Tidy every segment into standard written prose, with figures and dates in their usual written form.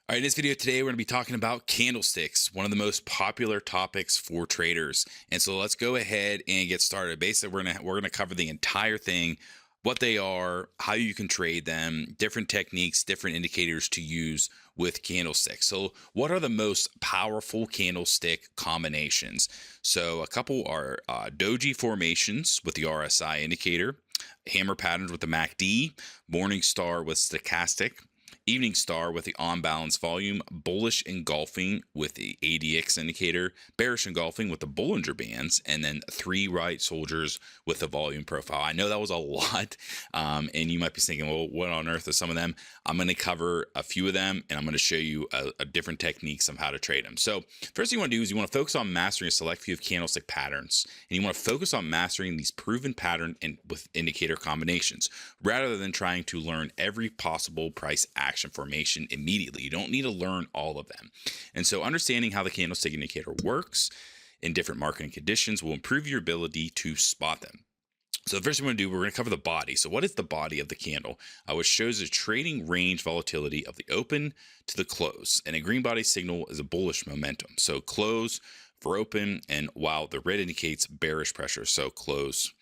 All right, in this video today, we're going to be talking about candlesticks, one of the most popular topics for traders. And so let's go ahead and get started. Basically, we're gonna cover the entire thing, what they are, how you can trade them, different techniques, different indicators to use with candlesticks. So what are the most powerful candlestick combinations? So a couple are doji formations with the RSI indicator, hammer patterns with the MACD, morning star with stochastic, evening star with the on balance volume, bullish engulfing with the ADX indicator, bearish engulfing with the Bollinger Bands, and then three right soldiers with the volume profile. I know that was a lot, and you might be thinking, well, what on earth are some of them? I'm going to cover a few of them, and I'm going to show you a different techniques of how to trade them. So first thing you want to do is you want to focus on mastering a select few of candlestick patterns, and you want to focus on mastering these proven pattern with indicator combinations, rather than trying to learn every possible price action formation immediately. You don't need to learn all of them. And so understanding how the candlestick indicator works in different market conditions will improve your ability to spot them. So the first thing we're going to do, we're going to cover the body. So what is the body of the candle? Which shows the trading range volatility of the open to the close. And a green body signal is a bullish momentum. So close for open, and while the red indicates bearish pressure, so close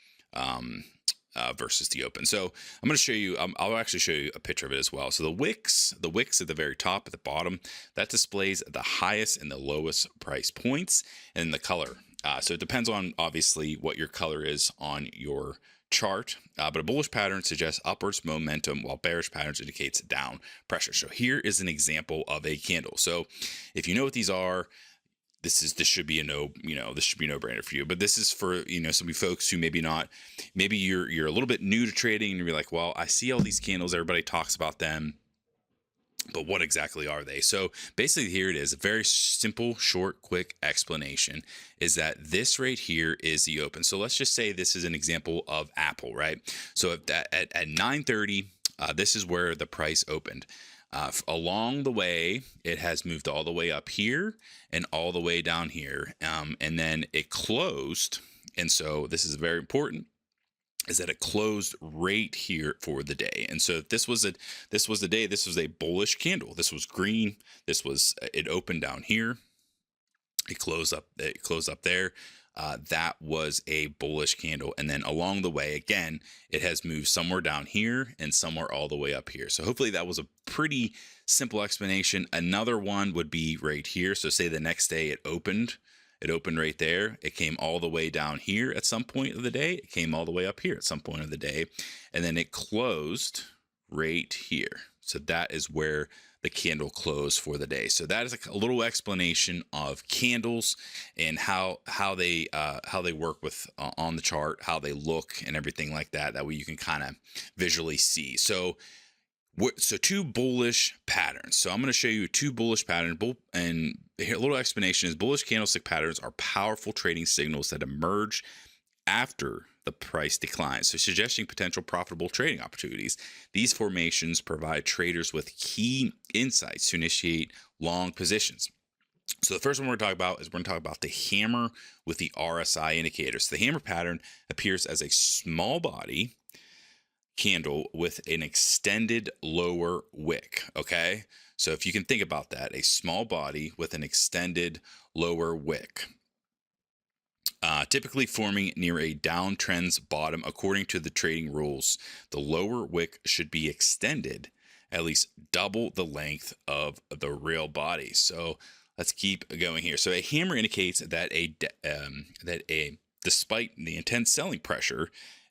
versus the open. So I'm going to show you, I'll actually show you a picture of it as well. So the wicks at the very top, at the bottom, that displays the highest and the lowest price points, and the color. So it depends on obviously what your color is on your chart, but a bullish pattern suggests upwards momentum, while bearish patterns indicates down pressure. So here is an example of a candle. So if you know what these are, this should be a no-brainer for you. But this is for, some of you folks who maybe you're a little bit new to trading, and you're like, well, I see all these candles, everybody talks about them, but what exactly are they? So basically here it is, a very simple, short, quick explanation is that this right here is the open. So let's just say this is an example of Apple, right? So at 9:30, this is where the price opened. Along the way, it has moved all the way up here and all the way down here, and then it closed. And so this is very important, is that it closed right here for the day. And so this was the day. This was a bullish candle. This was green. It opened down here. It closed up there. That was a bullish candle. And then along the way, again, it has moved somewhere down here and somewhere all the way up here. So hopefully that was a pretty simple explanation. Another one would be right here. So say the next day it opened right there. It came all the way down here at some point of the day. It came all the way up here at some point of the day. And then it closed right here. So that is where the candle closed for the day. So that is a little explanation of candles and how they work with on the chart, how they look and everything like that. That way you can kind of visually see. So two bullish patterns. So I'm going to show you two bullish patterns. And here, a little explanation is bullish candlestick patterns are powerful trading signals that emerge after the price declines, so suggesting potential profitable trading opportunities. These formations provide traders with key insights to initiate long positions. So the first one we're going to talk about the hammer with the RSI indicators. So the hammer pattern appears as a small body candle with an extended lower wick. Okay, so if you can think about that, a small body with an extended lower wick. Typically forming near a downtrend's bottom. According to the trading rules, the lower wick should be extended at least double the length of the real body. So let's keep going here. So a hammer indicates that despite the intense selling pressure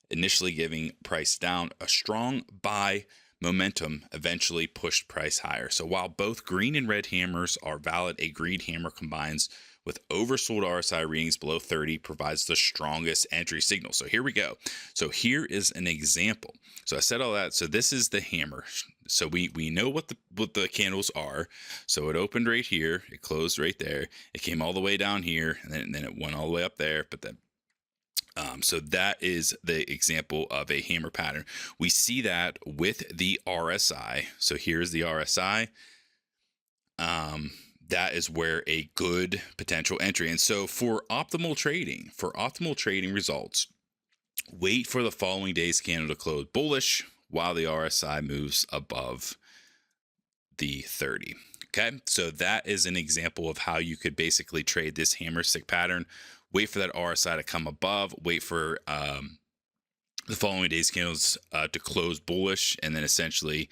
initially giving price down, a strong buy momentum eventually pushed price higher. So while both green and red hammers are valid, a green hammer combines with oversold RSI readings below 30 provides the strongest entry signal. So here we go. So here is an example. So I said all that. So this is the hammer. So we know what the candles are. So it opened right here. It closed right there. It came all the way down here, and then it went all the way up there. But then so that is the example of a hammer pattern. We see that with the RSI. So here's the RSI. That is where a good potential entry. And so for optimal trading results, wait for the following day's candle to close bullish while the RSI moves above the 30. Okay, so that is an example of how you could basically trade this hammer stick pattern. Wait for that RSI to come above, wait for the following day's candles to close bullish, and then essentially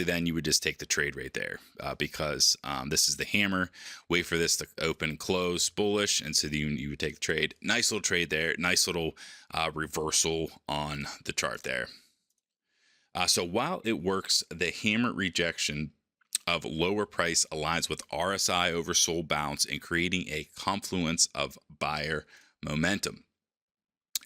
then you would just take the trade right there, because this is the hammer. Wait for this to open, close bullish, and so you would take the trade. Nice little trade there. Nice little reversal on the chart there. So while it works, the hammer rejection of lower price aligns with RSI oversold bounce and creating a confluence of buyer momentum.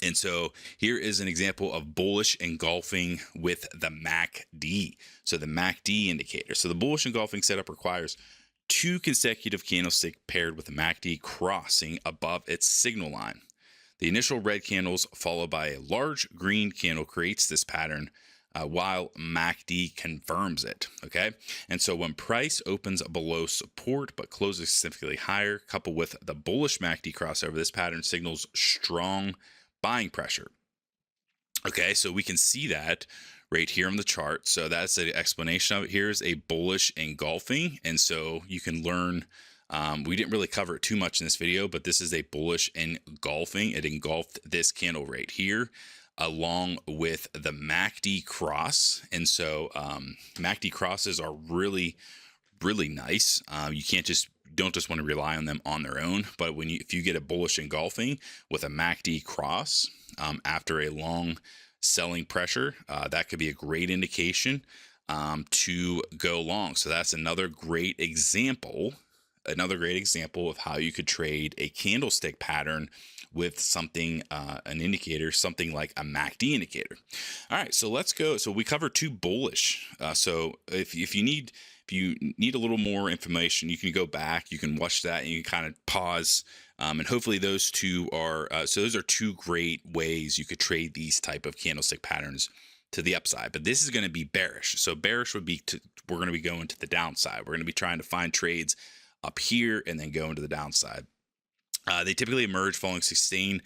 And so here is an example of bullish engulfing with the MACD. So the MACD indicator. So the bullish engulfing setup requires 2 consecutive candlesticks paired with the MACD crossing above its signal line. The initial red candles followed by a large green candle creates this pattern, while MACD confirms it. Okay, and so when price opens below support but closes significantly higher, coupled with the bullish MACD crossover, this pattern signals strong buying pressure. Okay, so we can see that right here on the chart. So that's the explanation of it. Here's a bullish engulfing, and so you can learn. We didn't really cover it too much in this video, but this is a bullish engulfing. It engulfed this candle right here, along with the MACD cross. And so MACD crosses are really nice. You don't just want to rely on them on their own, but if you get a bullish engulfing with a MACD cross after a long selling pressure, that could be a great indication to go long. So that's another great example of how you could trade a candlestick pattern with something, an indicator, something like a MACD indicator. All right, so let's go. So we covered 2 bullish. So if you need a little more information, you can go back, you can watch that, and you can kind of pause. And hopefully those 2 are, so those are 2 great ways you could trade these type of candlestick patterns to the upside. But this is going to be bearish. So bearish would be, we're going to be going to the downside. We're going to be trying to find trades up here and then go into the downside. They typically emerge following sustained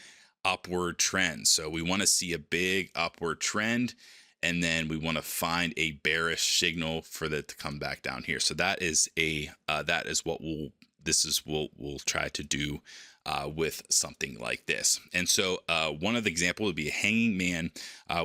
upward trends. So we want to see a big upward trend, and then we want to find a bearish signal for that to come back down here. So that is what we'll try to do with something like this. And so one of the examples would be a hanging man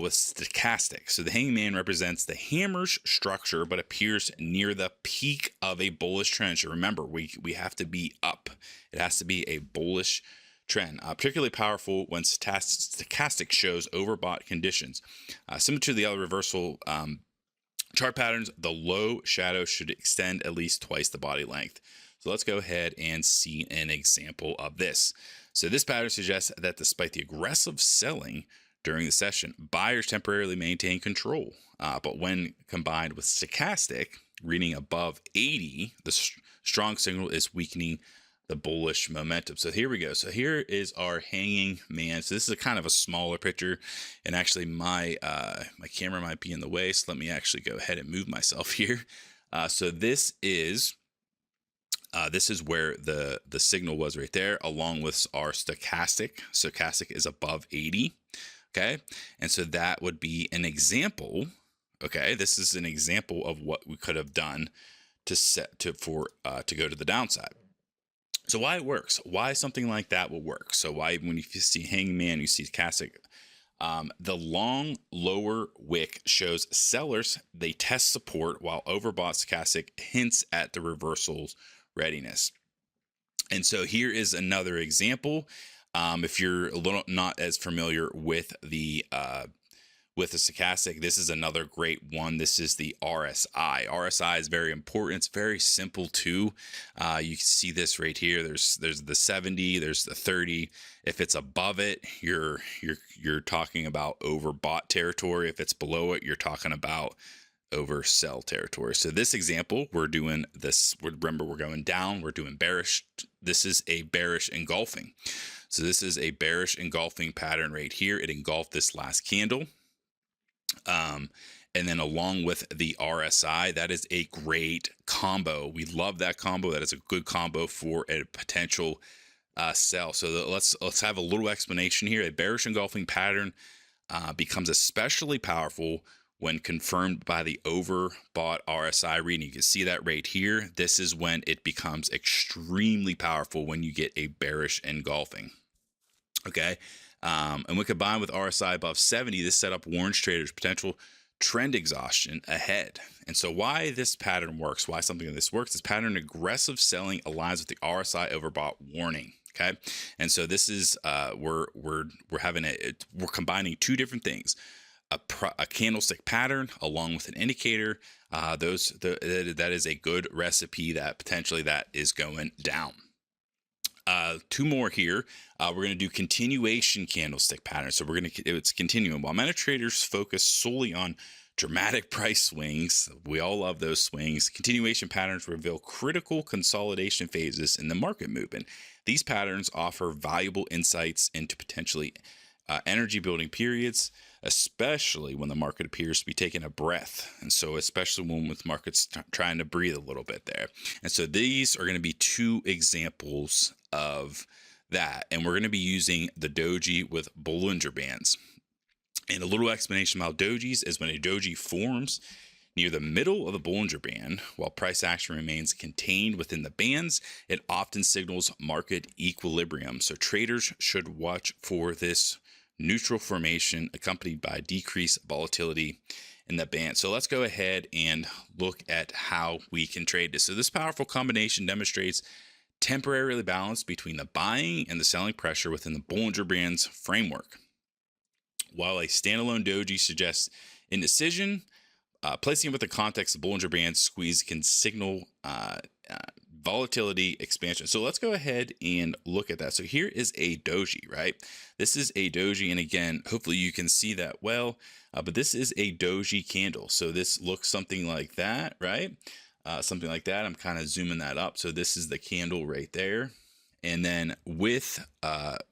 with stochastic. So the hanging man represents the hammer's structure, but appears near the peak of a bullish trend. So remember, we have to be up. It has to be a bullish trend, particularly powerful when stochastic shows overbought conditions. Similar to the other reversal chart patterns, the low shadow should extend at least twice the body length. So let's go ahead and see an example of this. So this pattern suggests that despite the aggressive selling during the session, buyers temporarily maintain control. But when combined with stochastic reading above 80, the strong signal is weakening the bullish momentum. So here we go. So here is our hanging man. So this is a kind of a smaller picture, and actually my camera might be in the way. So let me actually go ahead and move myself here. So this is where the signal was right there, along with our stochastic. Stochastic is above 80. Okay, and so that would be an example. Okay, this is an example of what we could have done to go to the downside. So why it works, why something like that will work. So why, when you see hangman, you see stochastic. The long lower wick shows sellers, they test support, while overbought stochastic hints at the reversal's readiness. And so here is another example. If you're a little not as familiar with the stochastic, this is another great one. This is the RSI. RSI is very important. It's very simple too. You can see this right here. There's the 70, there's the 30. If it's above it, you're talking about overbought territory. If it's below it, you're talking about oversell territory. So this example, we're doing this. Remember, we're going down. We're doing bearish. This is a bearish engulfing. So this is a bearish engulfing pattern right here. It engulfed this last candle. And then along with the RSI, that is a great combo. We love that combo. That is a good combo for a potential sell. So let's have a little explanation here. A bearish engulfing pattern becomes especially powerful when confirmed by the overbought RSI reading. You can see that right here. This is when it becomes extremely powerful, when you get a bearish engulfing. Okay. And when combined with RSI above 70, this setup warns traders potential trend exhaustion ahead. And so why this pattern works, why something like this works, this pattern aggressive selling aligns with the RSI overbought warning. Okay. And so this is, we're combining two different things. A candlestick pattern along with an indicator. That is a good recipe that potentially that is going down. Two more here. We're going to do continuation candlestick patterns. So it's continuing. While many traders focus solely on dramatic price swings, we all love those swings. Continuation patterns reveal critical consolidation phases in the market movement. These patterns offer valuable insights into potentially energy building periods, especially when the market appears to be taking a breath. And so especially when the market's trying to breathe a little bit there. And so these are going to be two examples of that. And we're going to be using the doji with Bollinger Bands. And a little explanation about dojis is when a doji forms near the middle of the Bollinger Band, while price action remains contained within the bands, it often signals market equilibrium. So traders should watch for this neutral formation accompanied by decreased volatility in the band. So let's go ahead and look at how we can trade this. So this powerful combination demonstrates temporarily balance between the buying and the selling pressure within the Bollinger Bands framework. While a standalone doji suggests indecision, placing it with the context of Bollinger Bands squeeze can signal volatility expansion. So let's go ahead and look at that. So here is a doji, right? This is a doji, and again, hopefully you can see that well, but this is a doji candle. So this looks something like that, right? Something like that. I'm kind of zooming that up. So this is the candle right there. And then with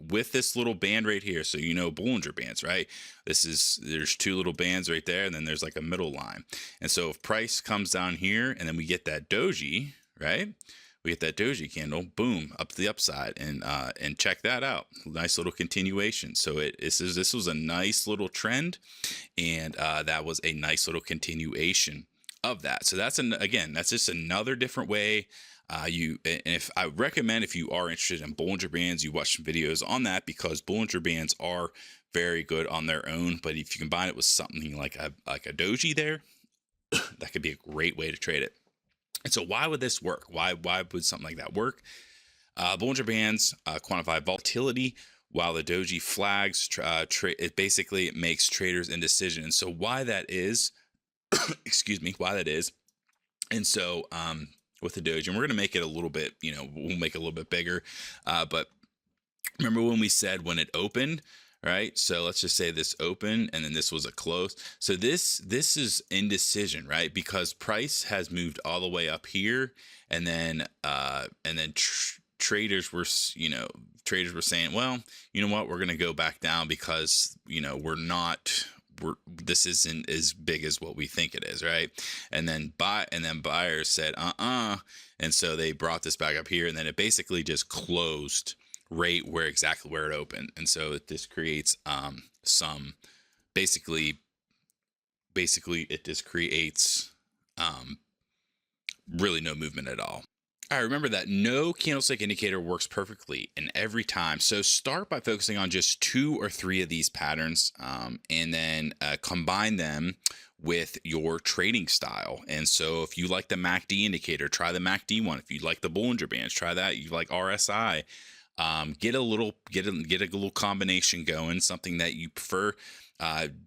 this little band right here, so you know Bollinger Bands, right? There's two little bands right there, and then there's like a middle line. And so if price comes down here, and then we get that doji, right? We get that doji candle, boom, up to the upside, and check that out. Nice little continuation. So this was a nice little trend, and that was a nice little continuation of that. So that's just another different way. If I recommend, if you are interested in Bollinger Bands, you watch some videos on that, because Bollinger Bands are very good on their own. But if you combine it with something like a doji there, that could be a great way to trade it. And so why would this work? Why would something like that work? Bollinger Bands quantify volatility, while the doji flags it makes traders indecision. And so why that is, why that is. And so with the doji, and we're going to make it a little bit, we'll make it a little bit bigger. But remember when we said when it opened, right? So let's just say this open, and then this was a close. So this is indecision, right? Because price has moved all the way up here, and then traders were saying, well, you know what, we're going to go back down because this isn't as big as what we think it is, right? And then buyers said, and so they brought this back up here, and then it basically just closed right exactly where it opened. And so this creates basically it just creates really no movement at all. All right, remember that no candlestick indicator works perfectly in every time. So start by focusing on just 2 or 3 of these patterns, and then combine them with your trading style. And so if you like the MACD indicator, try the MACD one. If you like the Bollinger Bands, try that. You like RSI, get a little combination going, something that you prefer.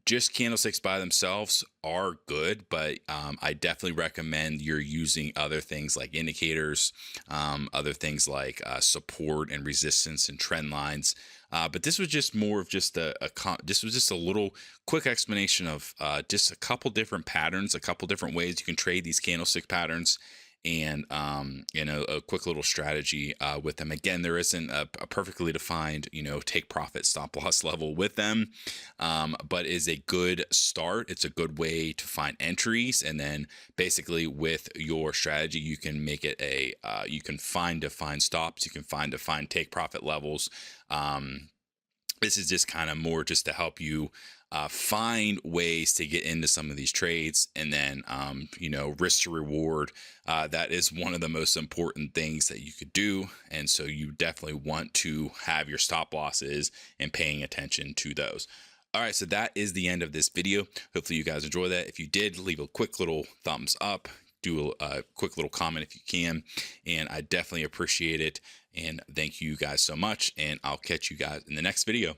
Just candlesticks by themselves are good, but I definitely recommend you're using other things like indicators, other things like support and resistance and trend lines. But this was just more of just this was just a little quick explanation of just a couple different patterns, a couple different ways you can trade these candlestick patterns, and a quick little strategy with them. Again, there isn't a perfectly defined take profit stop loss level with them, but is a good start. It's a good way to find entries, and then basically with your strategy you can make it you can find defined stops, you can find defined take profit levels. This is just kind of more just to help you find ways to get into some of these trades, and then risk to reward. That is one of the most important things that you could do, and so you definitely want to have your stop losses and paying attention to those. All right, so that is the end of this video. Hopefully you guys enjoy that. If you did, leave a quick little thumbs up, do a quick little comment if you can, and I definitely appreciate it. And thank you guys so much, and I'll catch you guys in the next video.